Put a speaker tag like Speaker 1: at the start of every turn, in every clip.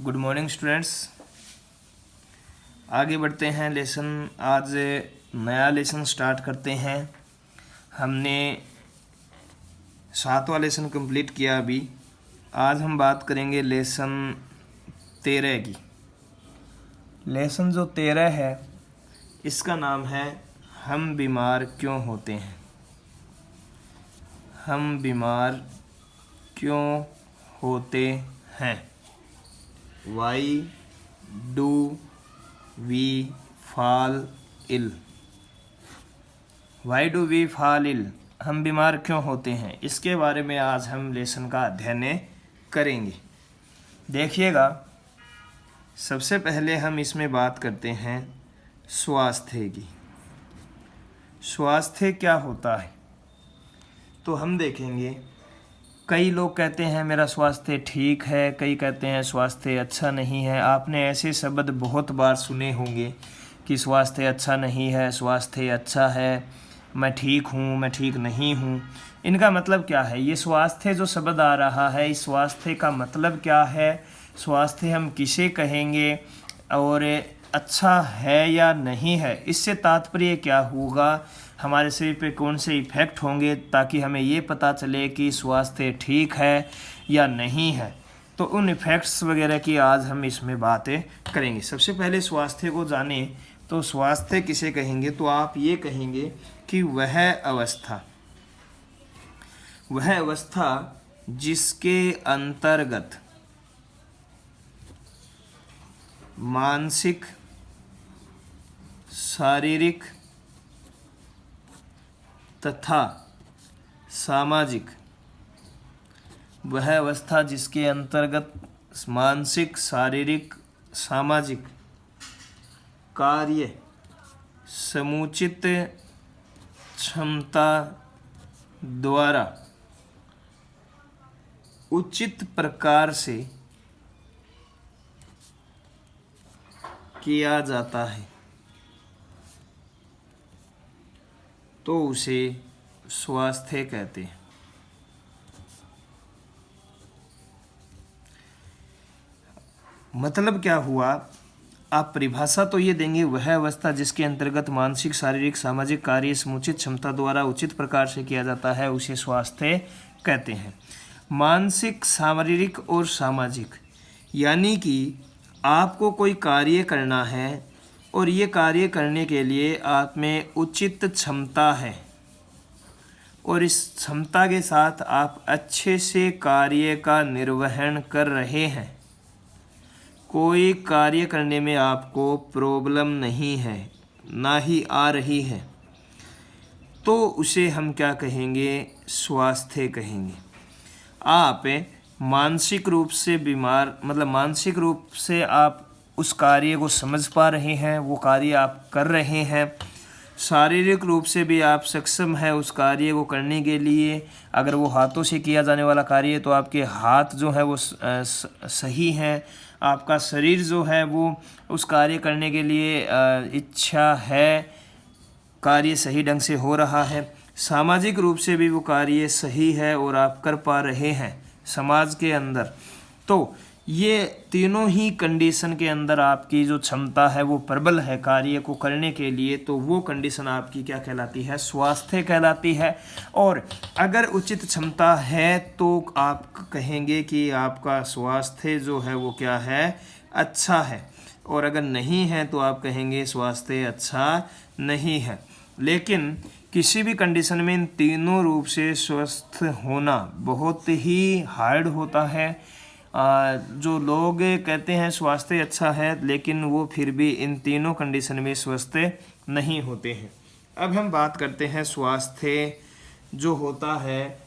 Speaker 1: Good morning students. आगे बढ़ते हैं लेसन। आज नया लेसन स्टार्ट करते हैं। हमने 7वां लेसन कंप्लीट किया अभी। आज हम बात करेंगे लेसन 13 की। लेसन जो 13 है इसका नाम है हम बीमार क्यों होते हैं। हम बीमार क्यों होते हैं। Why do we fall ill? Why do we fall ill? हम बीमार क्यों होते हैं, इसके बारे में आज हम लेसन का अध्ययन करेंगे। देखिएगा, सबसे पहले हम इसमें बात करते हैं स्वास्थ्य की। स्वास्थ्य क्या होता है तो हम देखेंगे। कई लोग कहते हैं मेरा स्वास्थ्य ठीक है, कई कहते हैं स्वास्थ्य अच्छा नहीं है। आपने ऐसे शब्द बहुत बार सुने होंगे कि स्वास्थ्य अच्छा नहीं है, स्वास्थ्य अच्छा है, मैं ठीक हूँ, मैं ठीक नहीं हूँ। इनका मतलब क्या है? ये स्वास्थ्य जो शब्द आ रहा है, इस स्वास्थ्य का मतलब क्या है, स्वास्थ्य हम किसे कहेंगे और अच्छा है या नहीं है, इससे तात्पर्य क्या होगा, हमारे शरीर पे कौन से इफ़ेक्ट होंगे, ताकि हमें ये पता चले कि स्वास्थ्य ठीक है या नहीं है। तो उन इफ़ेक्ट्स वगैरह की आज हम इसमें बातें करेंगे। सबसे पहले स्वास्थ्य को जाने तो स्वास्थ्य किसे कहेंगे, तो आप ये कहेंगे कि वह अवस्था जिसके अंतर्गत मानसिक, शारीरिक तथा सामाजिक, वह अवस्था जिसके अंतर्गत मानसिक, शारीरिक, सामाजिक कार्य समुचित क्षमता द्वारा उचित प्रकार से किया जाता है तो उसे स्वास्थ्य कहते हैं। मतलब क्या हुआ, आप परिभाषा तो ये देंगे, वह अवस्था जिसके अंतर्गत मानसिक, शारीरिक, सामाजिक कार्य समुचित क्षमता द्वारा उचित प्रकार से किया जाता है उसे स्वास्थ्य कहते हैं। मानसिक, शारीरिक और सामाजिक, यानी कि आपको कोई कार्य करना है और ये कार्य करने के लिए आप में उचित क्षमता है और इस क्षमता के साथ आप अच्छे से कार्य का निर्वहन कर रहे हैं, कोई कार्य करने में आपको प्रॉब्लम नहीं है, ना ही आ रही है, तो उसे हम क्या कहेंगे, स्वास्थ्य कहेंगे। आप मानसिक रूप से बीमार, मतलब मानसिक रूप से आप उस कार्य को समझ पा रहे हैं, वो कार्य आप कर रहे हैं, शारीरिक रूप से भी आप सक्षम है उस कार्य को करने के लिए। अगर वो हाथों से किया जाने वाला कार्य है तो आपके हाथ जो है वो सही हैं, आपका शरीर जो है वो उस कार्य करने के लिए इच्छा है, कार्य सही ढंग से हो रहा है। सामाजिक रूप से भी वो कार्य सही है और आप कर पा रहे हैं समाज के अंदर। तो ये तीनों ही कंडीशन के अंदर आपकी जो क्षमता है वो प्रबल है कार्य को करने के लिए, तो वो कंडीशन आपकी क्या कहलाती है, स्वास्थ्य कहलाती है। और अगर उचित क्षमता है तो आप कहेंगे कि आपका स्वास्थ्य जो है वो क्या है, अच्छा है, और अगर नहीं है तो आप कहेंगे स्वास्थ्य अच्छा नहीं है। लेकिन किसी भी कंडीशन में इन तीनों रूप से स्वस्थ होना बहुत ही हार्ड होता है। जो लोग कहते हैं स्वास्थ्य अच्छा है लेकिन वो फिर भी इन तीनों कंडीशन में स्वस्थ नहीं होते हैं। अब हम बात करते हैं स्वास्थ्य जो होता है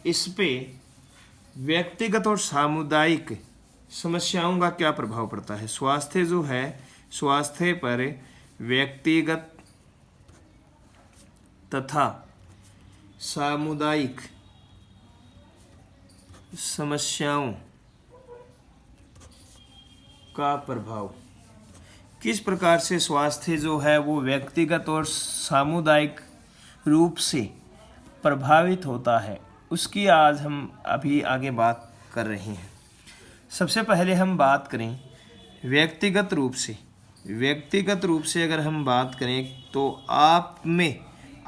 Speaker 1: इस पे व्यक्तिगत और सामुदायिक समस्याओं का क्या प्रभाव पड़ता है। स्वास्थ्य जो है, स्वास्थ्य पर व्यक्तिगत तथा सामुदायिक समस्याओं का प्रभाव, किस प्रकार से स्वास्थ्य जो है वो व्यक्तिगत और सामुदायिक रूप से प्रभावित होता है, उसकी आज हम अभी आगे बात कर रहे हैं। सबसे पहले हम बात करें व्यक्तिगत रूप से अगर हम बात करें तो आप में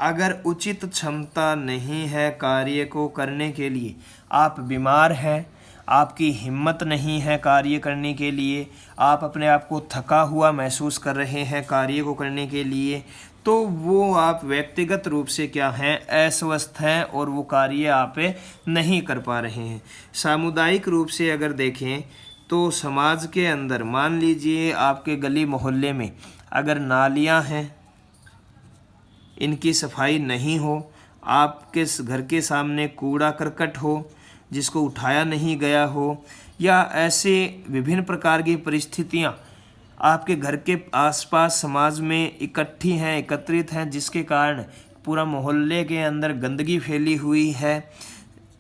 Speaker 1: अगर उचित क्षमता नहीं है कार्य को करने के लिए, आप बीमार हैं, आपकी हिम्मत नहीं है कार्य करने के लिए, आप अपने आप को थका हुआ महसूस कर रहे हैं कार्य को करने के लिए, तो वो आप व्यक्तिगत रूप से क्या हैं, अस्वस्थ हैं और वो कार्य आप नहीं कर पा रहे हैं। सामुदायिक रूप से अगर देखें तो समाज के अंदर मान लीजिए आपके गली मोहल्ले में अगर नालियां हैं, इनकी सफाई नहीं हो, आपके घर के सामने कूड़ा करकट हो जिसको उठाया नहीं गया हो, या ऐसे विभिन्न प्रकार की परिस्थितियां आपके घर के आसपास समाज में एकत्रित हैं जिसके कारण पूरा मोहल्ले के अंदर गंदगी फैली हुई है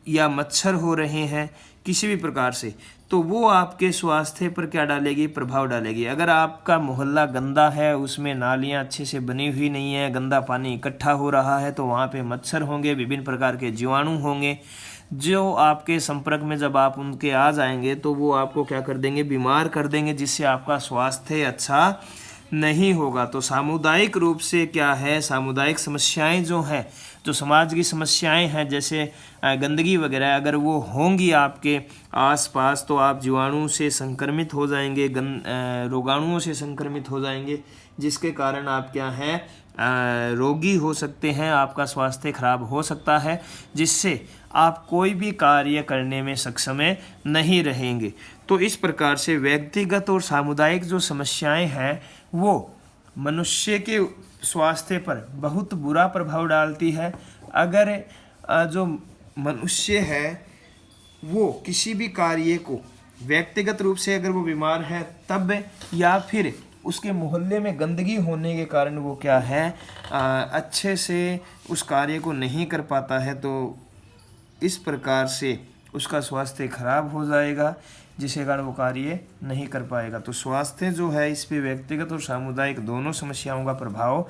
Speaker 1: या मच्छर हो रहे हैं किसी भी प्रकार से, तो वो आपके स्वास्थ्य पर क्या डालेगी, प्रभाव डालेगी। अगर आपका मोहल्ला गंदा है, उसमें नालियाँ अच्छे से बनी हुई नहीं है, गंदा पानी इकट्ठा हो रहा है, तो वहाँ पे मच्छर होंगे, विभिन्न प्रकार के जीवाणु होंगे जो आपके संपर्क में जब आप उनके आ जाएंगे तो वो आपको क्या कर देंगे, बीमार कर देंगे, जिससे आपका स्वास्थ्य अच्छा नहीं होगा। तो सामुदायिक रूप से क्या है, सामुदायिक समस्याएं जो हैं, जो समाज की समस्याएं हैं जैसे गंदगी वगैरह अगर वो होंगी आपके आसपास तो आप जीवाणु से संक्रमित हो जाएंगे, रोगाणुओं से संक्रमित हो जाएंगे, जिसके कारण आप क्या हैं, रोगी हो सकते हैं, आपका स्वास्थ्य खराब हो सकता है, जिससे आप कोई भी कार्य करने में सक्षम नहीं रहेंगे। तो इस प्रकार से व्यक्तिगत और सामुदायिक जो समस्याएं हैं वो मनुष्य के स्वास्थ्य पर बहुत बुरा प्रभाव डालती है। अगर जो मनुष्य है वो किसी भी कार्य को व्यक्तिगत रूप से अगर वो बीमार है तब, या फिर उसके मोहल्ले में गंदगी होने के कारण वो क्या है, अच्छे से उस कार्य को नहीं कर पाता है, तो इस प्रकार से उसका स्वास्थ्य खराब हो जाएगा, जिसके कारण वो कार्य नहीं कर पाएगा। तो स्वास्थ्य जो है इस पे व्यक्तिगत और सामुदायिक दोनों समस्याओं का प्रभाव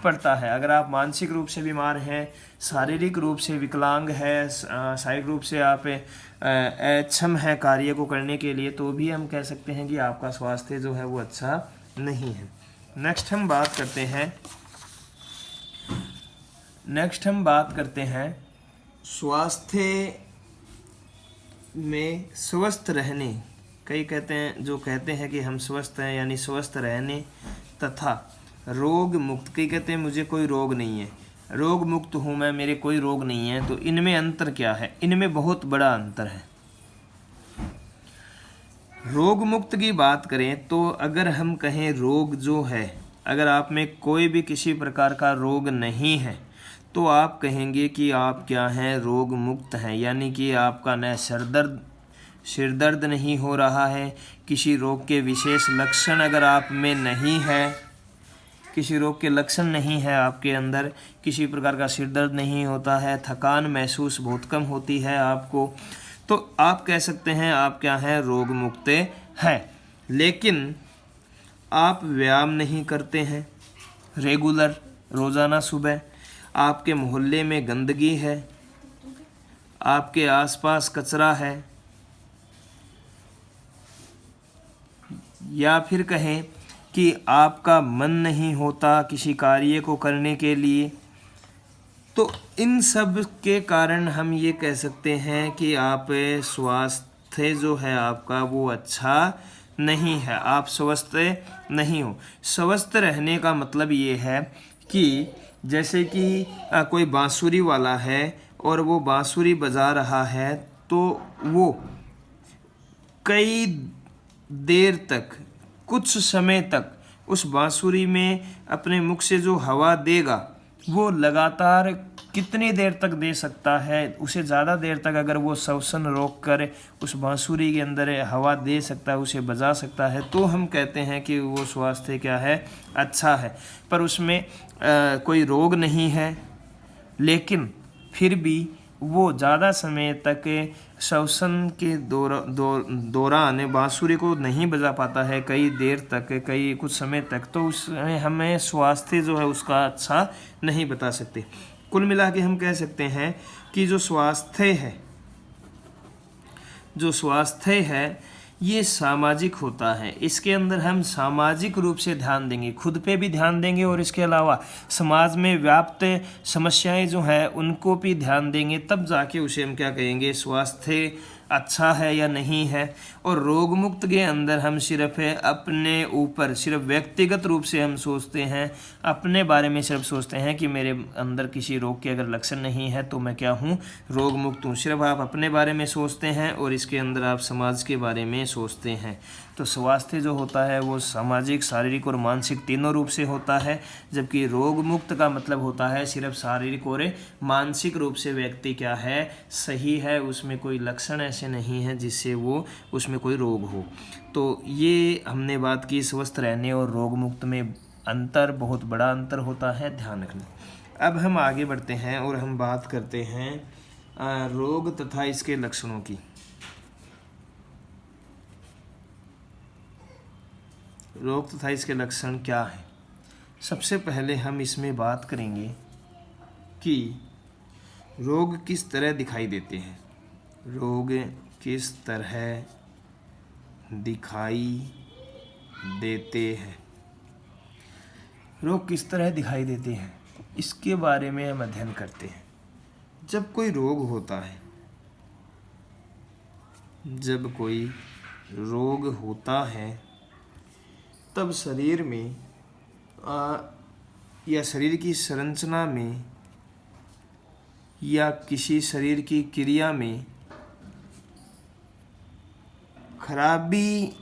Speaker 1: पड़ता है। अगर आप मानसिक रूप से बीमार हैं, शारीरिक रूप से विकलांग है, शारीरिक रूप से आप अक्षम है कार्य को करने के लिए, तो भी हम कह सकते हैं कि आपका स्वास्थ्य जो है वो अच्छा नहीं है। नेक्स्ट हम बात करते हैं स्वास्थ्य में स्वस्थ रहने। कई कहते हैं कि हम स्वस्थ हैं, यानी स्वस्थ रहने तथा रोग मुक्त। कई कहते हैं मुझे कोई रोग नहीं है, रोग मुक्त हूँ मैं, मेरे कोई रोग नहीं है। तो इनमें अंतर क्या है? इनमें बहुत बड़ा अंतर है। रोग मुक्त की बात करें तो अगर हम कहें रोग जो है, अगर आप में कोई भी किसी प्रकार का रोग नहीं है तो आप कहेंगे कि आप क्या हैं, रोग मुक्त हैं। यानी कि आपका न सिर दर्द नहीं हो रहा है, किसी रोग के विशेष लक्षण अगर आप में नहीं है, किसी रोग के लक्षण नहीं है आपके अंदर, किसी प्रकार का सिर दर्द नहीं होता है, थकान महसूस बहुत कम होती है आपको, तो आप कह सकते हैं आप क्या हैं, रोग मुक्त हैं। लेकिन आप व्यायाम नहीं करते हैं रेगुलर, रोज़ाना सुबह, आपके मोहल्ले में गंदगी है, आपके आसपास कचरा है, या फिर कहें कि आपका मन नहीं होता किसी कार्य को करने के लिए, तो इन सब के कारण हम ये कह सकते हैं कि आप स्वास्थ्य जो है आपका वो अच्छा नहीं है, आप स्वस्थ नहीं हो। स्वस्थ रहने का मतलब ये है कि जैसे कि कोई बांसुरी वाला है और वो बांसुरी बजा रहा है, तो वो कई देर तक, कुछ समय तक उस बांसुरी में अपने मुख से जो हवा देगा वो लगातार कितनी देर तक दे सकता है, उसे ज़्यादा देर तक अगर वो श्वसन रोक कर उस बांसुरी के अंदर हवा दे सकता है, उसे बजा सकता है, तो हम कहते हैं कि वो स्वास्थ्य क्या है, अच्छा है। पर उसमें कोई रोग नहीं है, लेकिन फिर भी वो ज़्यादा समय तक श्वसन के दौरान बांसुरी को नहीं बजा पाता है, कई देर तक, कई कुछ समय तक, तो उसमें हमें स्वास्थ्य जो है उसका अच्छा नहीं बता सकते। कुल मिला के हम कह सकते हैं कि जो स्वास्थ्य है ये सामाजिक होता है। इसके अंदर हम सामाजिक रूप से ध्यान देंगे, खुद पे भी ध्यान देंगे और इसके अलावा समाज में व्याप्त समस्याएं जो हैं उनको भी ध्यान देंगे, तब जाके उसे हम क्या कहेंगे, स्वास्थ्य अच्छा है या नहीं है। और रोग मुक्त के अंदर हम सिर्फ अपने ऊपर सिर्फ व्यक्तिगत रूप से हम सोचते हैं, अपने बारे में सिर्फ सोचते हैं कि मेरे अंदर किसी रोग के अगर लक्षण नहीं है तो मैं क्या हूँ, रोग मुक्त हूँ। सिर्फ आप अपने बारे में सोचते हैं और इसके अंदर आप समाज के बारे में सोचते हैं। तो स्वास्थ्य जो होता है वो सामाजिक, शारीरिक और मानसिक तीनों रूप से होता है, जबकि रोग मुक्त का मतलब होता है सिर्फ शारीरिक और मानसिक रूप से व्यक्ति क्या है, सही है, उसमें कोई लक्षण ऐसे नहीं है जिससे वो उसमें कोई रोग हो। तो ये हमने बात की स्वस्थ रहने और रोग मुक्त में अंतर, बहुत बड़ा अंतर होता है, ध्यान रखना। अब हम आगे बढ़ते हैं और हम बात करते हैं रोग तथा इसके लक्षणों की। रोग तथा इसके लक्षण क्या हैं। सबसे पहले हम इसमें बात करेंगे कि रोग किस तरह दिखाई देते हैं। रोग किस तरह दिखाई देते हैं। रोग किस तरह दिखाई देते हैं, इसके बारे में हम अध्ययन करते हैं। जब कोई रोग होता है, जब कोई रोग होता है तब शरीर में या शरीर की संरचना में या किसी शरीर की क्रिया में खराबी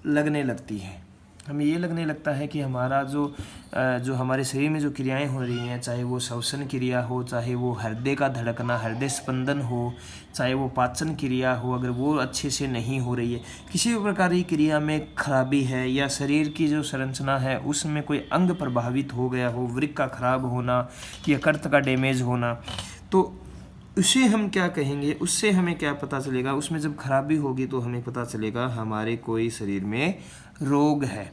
Speaker 1: लगने लगती है। हमें ये लगने लगता है कि हमारा जो हमारे शरीर में जो क्रियाएं हो रही हैं, चाहे वो श्वसन क्रिया हो, चाहे वो हृदय का धड़कना, हृदय स्पंदन हो, चाहे वो पाचन क्रिया हो, अगर वो अच्छे से नहीं हो रही है, किसी भी प्रकार की क्रिया में खराबी है, या शरीर की जो संरचना है उसमें कोई अंग प्रभावित हो गया हो, वृक्क का खराब होना, यकृत का डैमेज होना, तो उसे हम क्या कहेंगे, उससे हमें क्या पता चलेगा। उसमें जब खराबी होगी तो हमें पता चलेगा हमारे कोई शरीर में रोग है।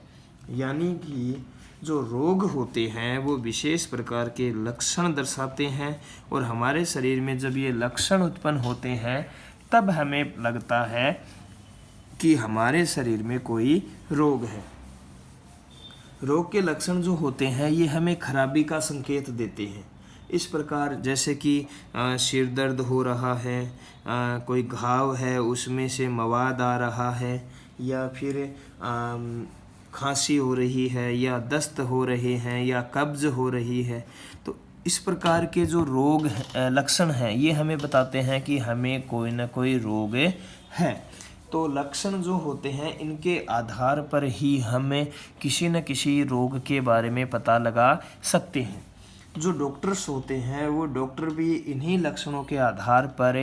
Speaker 1: यानी कि जो रोग होते हैं वो विशेष प्रकार के लक्षण दर्शाते हैं, और हमारे शरीर में जब ये लक्षण उत्पन्न होते हैं तब हमें लगता है कि हमारे शरीर में कोई रोग है। रोग के लक्षण जो होते हैं ये हमें खराबी का संकेत देते हैं। इस प्रकार जैसे कि सिर दर्द हो रहा है, कोई घाव है उसमें से मवाद आ रहा है, या फिर खांसी हो रही है, या दस्त हो रहे हैं, या कब्ज हो रही है। तो इस प्रकार के जो रोग लक्षण हैं ये हमें बताते हैं कि हमें कोई ना कोई रोग है। तो लक्षण जो होते हैं इनके आधार पर ही हमें किसी न किसी रोग के बारे में पता लगा सकते हैं। जो डॉक्टर्स होते हैं वो डॉक्टर भी इन्हीं लक्षणों के आधार पर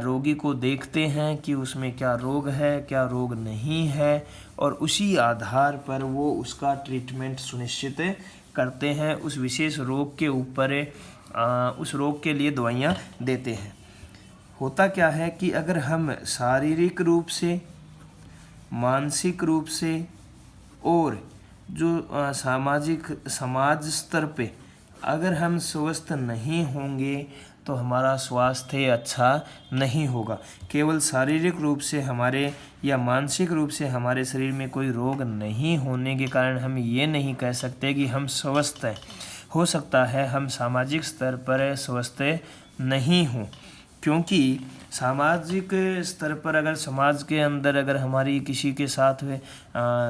Speaker 1: रोगी को देखते हैं कि उसमें क्या रोग है, क्या रोग नहीं है, और उसी आधार पर वो उसका ट्रीटमेंट सुनिश्चित करते हैं। उस विशेष रोग के ऊपर उस रोग के लिए दवाइयाँ देते हैं। होता क्या है कि अगर हम शारीरिक रूप से, मानसिक रूप से और जो समाज स्तर पे अगर हम स्वस्थ नहीं होंगे तो हमारा स्वास्थ्य अच्छा नहीं होगा। केवल शारीरिक रूप से हमारे या मानसिक रूप से हमारे शरीर में कोई रोग नहीं होने के कारण हम ये नहीं कह सकते कि हम स्वस्थ हैं। हो सकता है हम सामाजिक स्तर पर स्वस्थ नहीं हों, क्योंकि सामाजिक स्तर पर अगर समाज के अंदर अगर हमारी किसी के साथ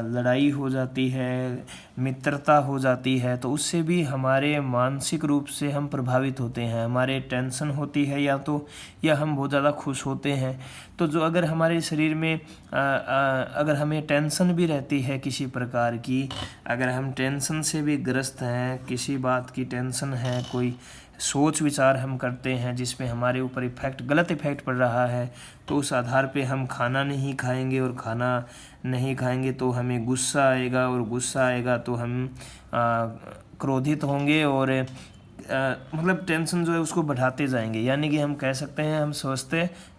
Speaker 1: लड़ाई हो जाती है, मित्रता हो जाती है, तो उससे भी हमारे मानसिक रूप से हम प्रभावित होते हैं। हमारे टेंशन होती है या हम बहुत ज़्यादा खुश होते हैं। तो जो अगर हमारे शरीर में अगर हमें टेंशन भी रहती है किसी प्रकार की, अगर हम टेंशन से भी ग्रस्त हैं, किसी बात की टेंशन है, कोई सोच विचार हम करते हैं जिसमें हमारे ऊपर गलत इफेक्ट पड़ रहा है, तो उस आधार पे हम खाना नहीं खाएंगे, और खाना नहीं खाएंगे तो हमें गुस्सा आएगा, और गुस्सा आएगा तो हम क्रोधित होंगे, और मतलब टेंशन जो है उसको बढ़ाते जाएंगे। यानी कि हम कह सकते हैं हम स्वस्थ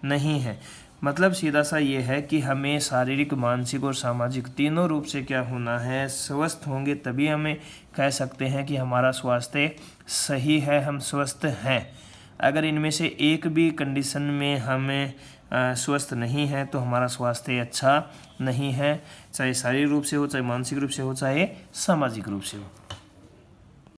Speaker 1: नहीं हैं। मतलब सीधा सा ये है कि हमें शारीरिक, मानसिक और सामाजिक तीनों रूप से क्या होना है, स्वस्थ होंगे, तभी हमें कह सकते हैं कि हमारा स्वास्थ्य सही है, हम स्वस्थ हैं। अगर इनमें से एक भी कंडीशन में हमें स्वस्थ नहीं है तो हमारा स्वास्थ्य अच्छा नहीं है, चाहे शारीरिक रूप से हो, चाहे मानसिक रूप से हो, चाहे सामाजिक रूप से हो।